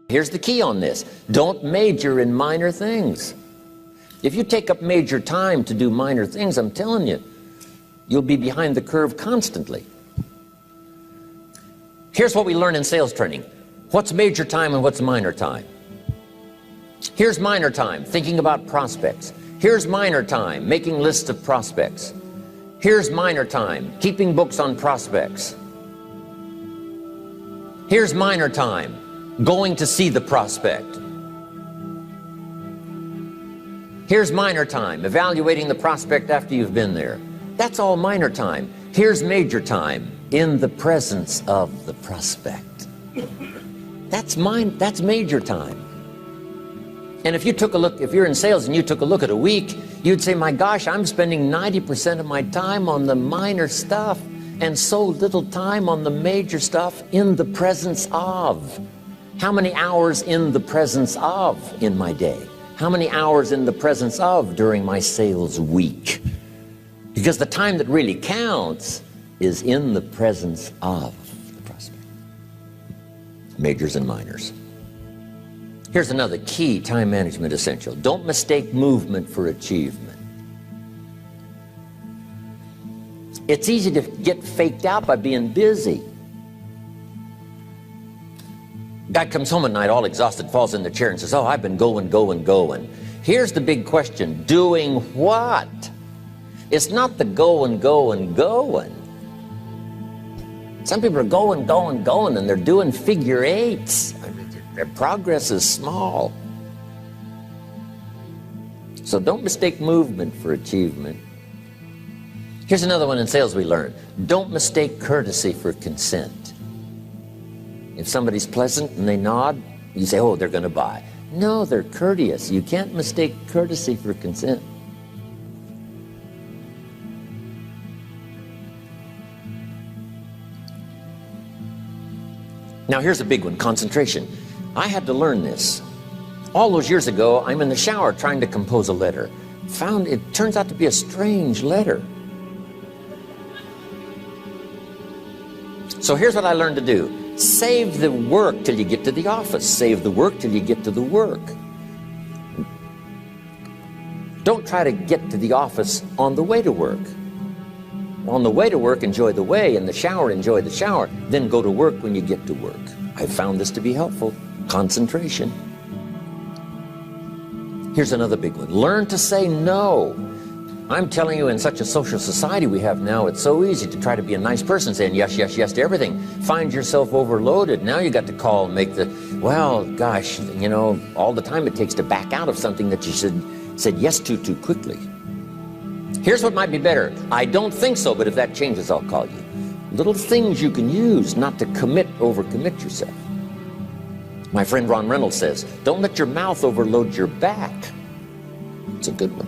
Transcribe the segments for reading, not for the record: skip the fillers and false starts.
Here's the key on this. Don't major in minor things. If you take up major time to do minor things, I'm telling you, you'll be behind the curve constantly. Here's what we learn in sales training. What's major time and what's minor time? Here's minor time, thinking about prospects. Here's minor time, making lists of prospects. Here's minor time, keeping books on prospects. Here's minor time, going to see the prospect. Here's minor time, evaluating the prospect after you've been there. That's all minor time. Here's major time, in the presence of the prospect. That's major time. And if you took a look, if you're in sales and you took a look at a week, you'd say, my gosh, I'm spending 90% of my time on the minor stuff and so little time on the major stuff in the presence of. How many hours in the presence of in my day? How many hours in the presence of during my sales week? Because the time that really counts is in the presence of the prospect. Majors and minors. Here's another key time management essential. Don't mistake movement for achievement. It's easy to get faked out by being busy. Guy comes home at night all exhausted, falls in the chair and says, oh, I've been going. Here's the big question. Doing what? It's not the going. Some people are going, and they're doing figure eights. I mean, their progress is small. So don't mistake movement for achievement. Here's another one in sales we learned. Don't mistake courtesy for consent. If somebody's pleasant and they nod, you say, oh, they're going to buy. No, they're courteous. You can't mistake courtesy for consent. Now here's a big one, concentration. I had to learn this. All those years ago, I'm in the shower trying to compose a letter. Found it turns out to be a strange letter. So here's what I learned to do. Save the work till you get to the office. Save the work till you get to the work. Don't try to get to the office on the way to work. On the way to work, enjoy the way. In the shower, enjoy the shower. Then go to work when you get to work. I found this to be helpful. Concentration. Here's another big one. Learn to say no. I'm telling you, in such a social society we have now, it's so easy to try to be a nice person, saying yes to everything. Find yourself overloaded. Now you got to call and make the, well, gosh, you know, all the time it takes to back out of something that you said yes to too quickly. Here's what might be better. I don't think so, but if that changes, I'll call you. Little things you can use not to overcommit yourself. My friend Ron Reynolds says, don't let your mouth overload your back. It's a good one.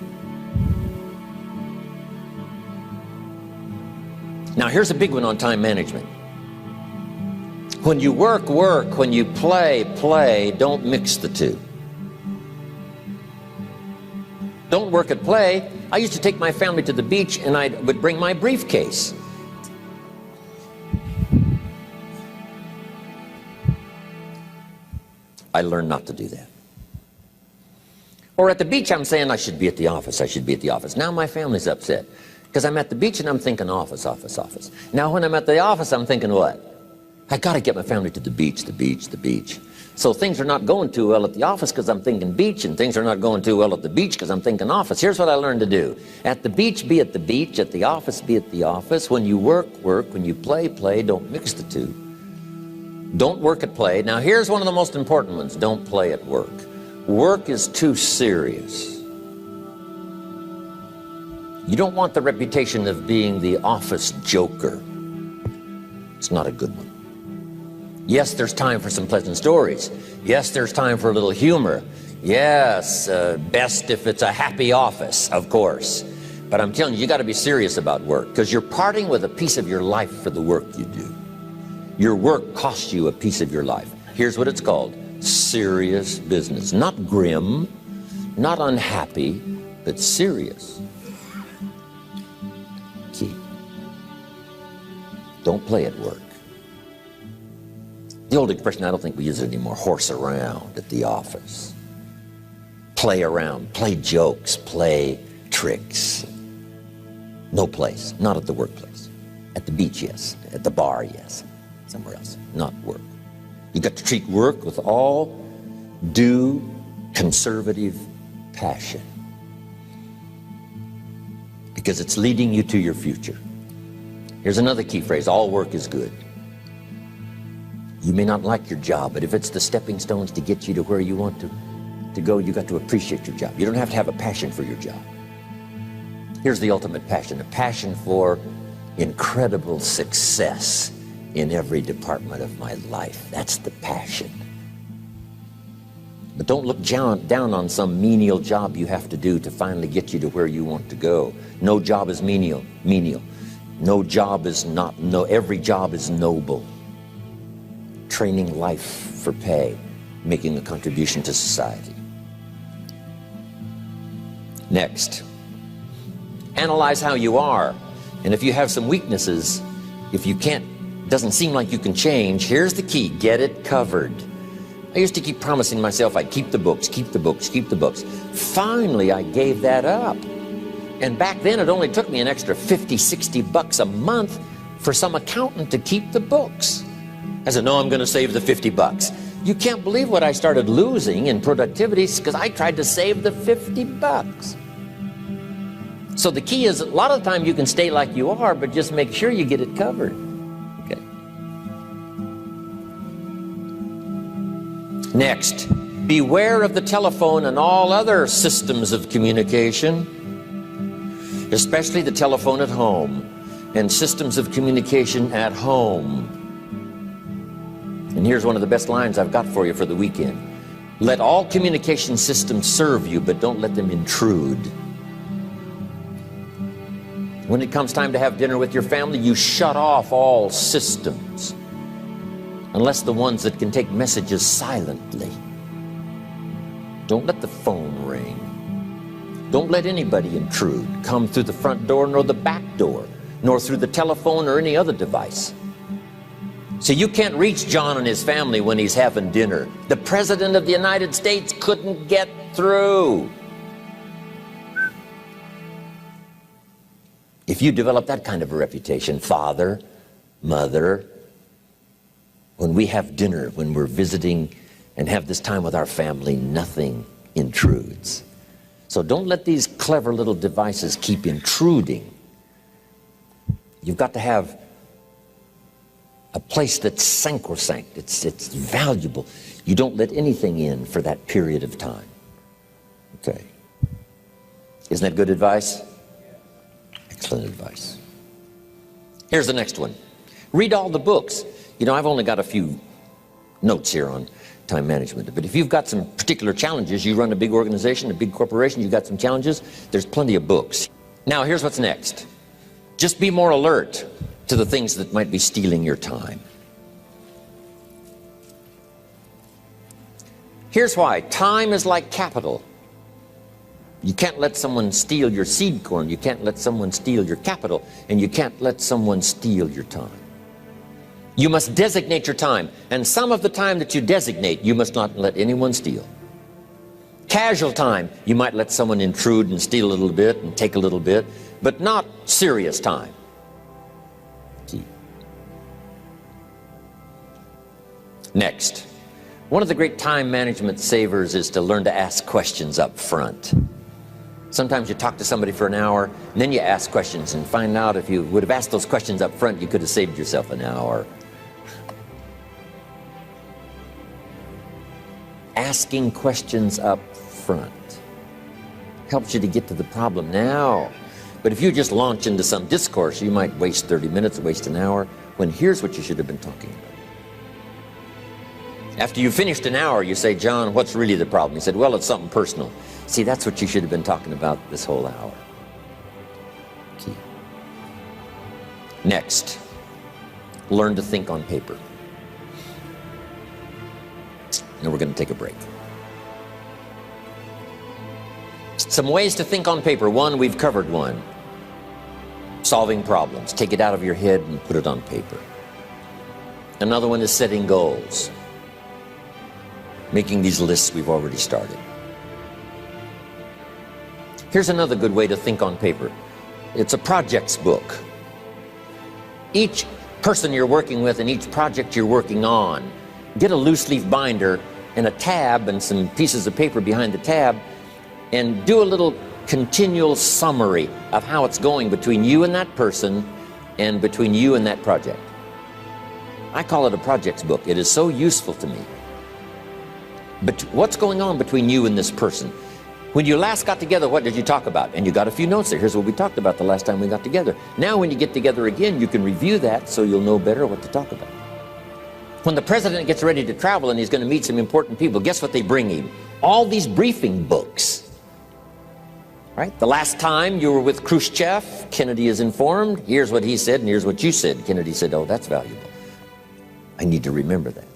Now here's a big one on time management. When you work, when you play, don't mix the two. Don't work at play. I used to take my family to the beach and I would bring my briefcase. I learned not to do that. Or at the beach, I'm saying I should be at the office. Now my family's upset because I'm at the beach and I'm thinking office. Now when I'm at the office, I'm thinking what? I got to get my family to the beach. So things are not going too well at the office because I'm thinking beach, and things are not going too well at the beach because I'm thinking office. Here's what I learned to do. At the beach, be at the beach. At the office, be at the office. When you work. When you play. Don't mix the two. Don't work at play. Now here's one of the most important ones. Don't play at work. Work is too serious. You don't want the reputation of being the office joker. It's not a good one. Yes, there's time for some pleasant stories. Yes, there's time for a little humor. Yes, best if it's a happy office, of course. But I'm telling you, you got to be serious about work because you're parting with a piece of your life for the work you do. Your work costs you a piece of your life. Here's what it's called. Serious business. Not grim, not unhappy, but serious. Key. Don't play at work. The old expression, I don't think we use it anymore, horse around at the office. Play around, play jokes, play tricks. No place, not at the workplace. At the beach, yes. At the bar, yes. Somewhere else, not work. You got to treat work with all due conservative passion, because it's leading you to your future. Here's another key phrase: all work is good. You may not like your job, but if it's the stepping stones to get you to where you want to go, you got to appreciate your job. You don't have to have a passion for your job. Here's the ultimate passion: a passion for incredible success in every department of my life. That's the passion. But don't look down on some menial job you have to do to finally get you to where you want to go. No job is menial. No job is not, every job is noble. Training life for pay, making a contribution to society. Next, analyze how you are. And if you have some weaknesses, if you doesn't seem like you can change, here's the key: get it covered. I used to keep promising myself I'd keep the books, keep the books, keep the books. Finally, I gave that up. And back then, it only took me an extra $50, $60 a month for some accountant to keep the books. I said, no, I'm going to save the $50. You can't believe what I started losing in productivity because I tried to save the $50. So the key is, a lot of the time you can stay like you are, but just make sure you get it covered. Okay. Next, beware of the telephone and all other systems of communication, especially the telephone at home and systems of communication at home. And here's one of the best lines I've got for you for the weekend: let all communication systems serve you, but don't let them intrude. When it comes time to have dinner with your family, you shut off all systems, unless the ones that can take messages silently. Don't let the phone ring. Don't let anybody intrude, come through the front door nor the back door, nor through the telephone or any other device. So you can't reach John and his family when he's having dinner. The President of the United States couldn't get through. If you develop that kind of a reputation, father, mother, when we have dinner, when we're visiting and have this time with our family, nothing intrudes. So don't let these clever little devices keep intruding. You've got to have a place that's sacrosanct, it's valuable. You don't let anything in for that period of time. Okay. Isn't that good advice? Excellent advice. Here's the next one. Read all the books. You know, I've only got a few notes here on time management, but if you've got some particular challenges, you run a big organization, a big corporation, you've got some challenges, there's plenty of books. Now, here's what's next. Just be more alert to the things that might be stealing your time. Here's why. Time is like capital. You can't let someone steal your seed corn. You can't let someone steal your capital. And you can't let someone steal your time. You must designate your time. And some of the time that you designate, you must not let anyone steal. Casual time, you might let someone intrude and steal a little bit and take a little bit, but not serious time. Key. Next, one of the great time management savers is to learn to ask questions up front. Sometimes you talk to somebody for an hour, and then you ask questions and find out if you would have asked those questions up front, you could have saved yourself an hour. Asking questions up front helps you to get to the problem now. But if you just launch into some discourse, you might waste 30 minutes, waste an hour, when here's what you should have been talking about. After you finished an hour, you say, John, what's really the problem? He said, well, it's something personal. See, that's what you should have been talking about this whole hour. Key. Next, learn to think on paper. And we're going to take a break. Some ways to think on paper. One, we've covered one. Solving problems. Take it out of your head and put it on paper. Another one is setting goals. Making these lists we've already started. Here's another good way to think on paper. It's a projects book. Each person you're working with and each project you're working on, get a loose leaf binder and a tab and some pieces of paper behind the tab, and do a little continual summary of how it's going between you and that person and between you and that project. I call it a projects book. It is so useful to me. But what's going on between you and this person? When you last got together, what did you talk about? And you got a few notes there. Here's what we talked about the last time we got together. Now when you get together again, you can review that so you'll know better what to talk about. When the president gets ready to travel and he's going to meet some important people, guess what they bring him? All these briefing books. Right? The last time you were with Khrushchev, Kennedy is informed. Here's what he said and here's what you said. Kennedy said, oh, that's valuable. I need to remember that.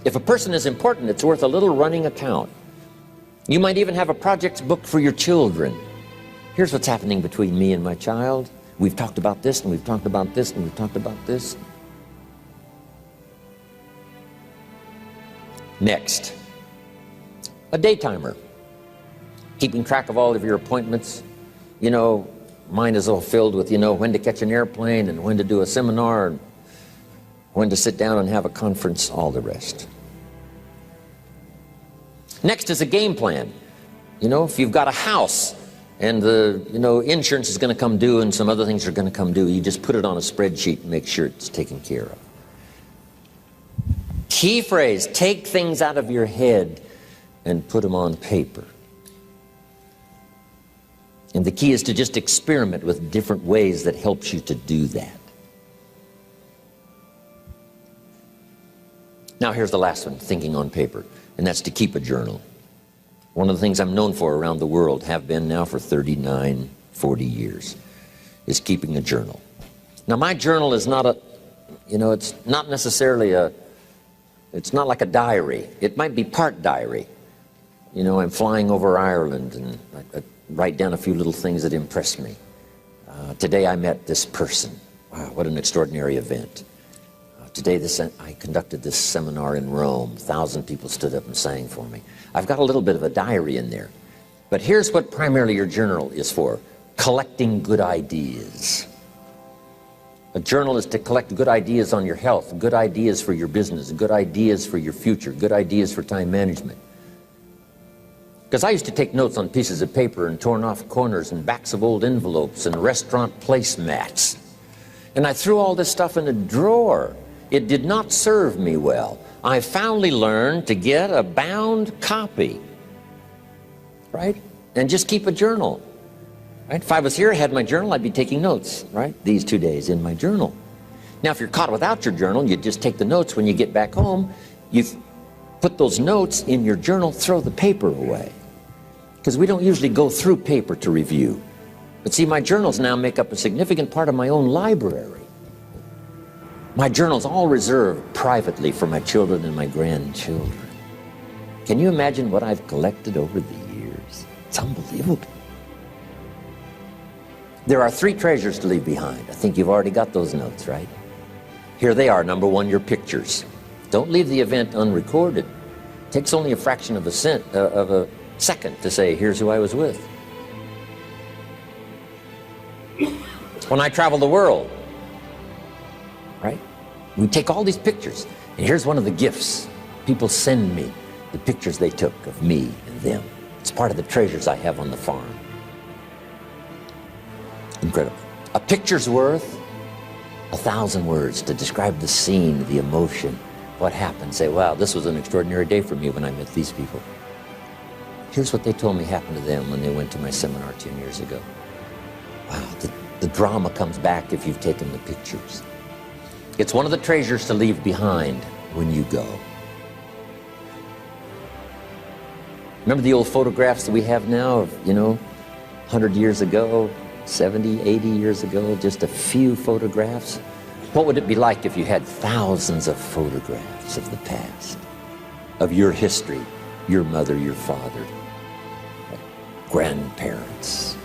If a person is important, it's worth a little running account. You might even have a projects book for your children. Here's what's happening between me and my child. We've talked about this, and we've talked about this, and we've talked about this. Next, a day timer. Keeping track of all of your appointments. You know, mine is all filled with, you know, when to catch an airplane and when to do a seminar and when to sit down and have a conference, all the rest. Next is a game plan. You know, if you've got a house and the, insurance is going to come due and some other things are going to come due, you just put it on a spreadsheet and make sure it's taken care of. Key phrase, take things out of your head and put them on paper. And the key is to just experiment with different ways that helps you to do that. Now here's the last one, thinking on paper, and that's to keep a journal. One of the things I'm known for around the world, have been now for 39, 40 years, is keeping a journal. Now my journal is not a, it's not necessarily it's not like a diary. It might be part diary. I'm flying over Ireland and I write down a few little things that impress me. Today I met this person. Wow, what an extraordinary event. Today I conducted this seminar in Rome. 1,000 people stood up and sang for me. I've got a little bit of a diary in there. But here's what primarily your journal is for. Collecting good ideas. A journal is to collect good ideas on your health, good ideas for your business, good ideas for your future, good ideas for time management. Because I used to take notes on pieces of paper and torn off corners and backs of old envelopes and restaurant placemats. And I threw all this stuff in a drawer. It did not serve me well. I finally learned to get a bound copy, right? And just keep a journal, right? If I was here, I had my journal, I'd be taking notes, right? These 2 days in my journal. Now, if you're caught without your journal, you just take the notes. When you get back home, you put those notes in your journal, throw the paper away. Because we don't usually go through paper to review. But see, my journals now make up a significant part of my own library. My journal's all reserved privately for my children and my grandchildren. Can you imagine what I've collected over the years? It's unbelievable. There are 3 treasures to leave behind. I think you've already got those notes, right? Here they are. Number 1, your pictures. Don't leave the event unrecorded. It takes only a fraction of a second to say, here's who I was with. When I travel the world, right? We take all these pictures, and here's one of the gifts. People send me the pictures they took of me and them. It's part of the treasures I have on the farm. Incredible. A picture's worth 1,000 words to describe the scene, the emotion, what happened. Say, wow, this was an extraordinary day for me when I met these people. Here's what they told me happened to them when they went to my seminar 10 years ago. Wow, the drama comes back if you've taken the pictures. It's one of the treasures to leave behind when you go. Remember the old photographs that we have now of, 100 years ago, 70, 80 years ago, just a few photographs? What would it be like if you had thousands of photographs of the past, of your history, your mother, your father, grandparents?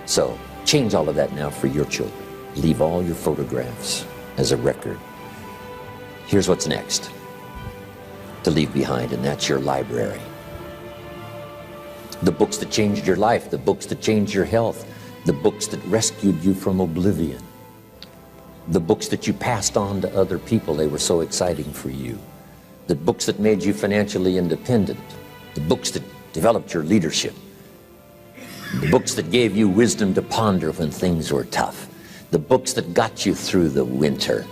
So change all of that now for your children. Leave all your photographs as a record. Here's what's next to leave behind, and that's your library. The books that changed your life, the books that changed your health, the books that rescued you from oblivion, the books that you passed on to other people, they were so exciting for you, the books that made you financially independent, the books that developed your leadership, the books that gave you wisdom to ponder when things were tough, the books that got you through the winter,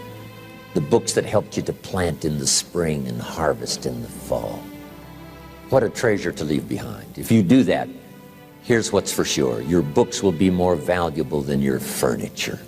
the books that helped you to plant in the spring and harvest in the fall. What a treasure to leave behind. If you do that, here's what's for sure. Your books will be more valuable than your furniture.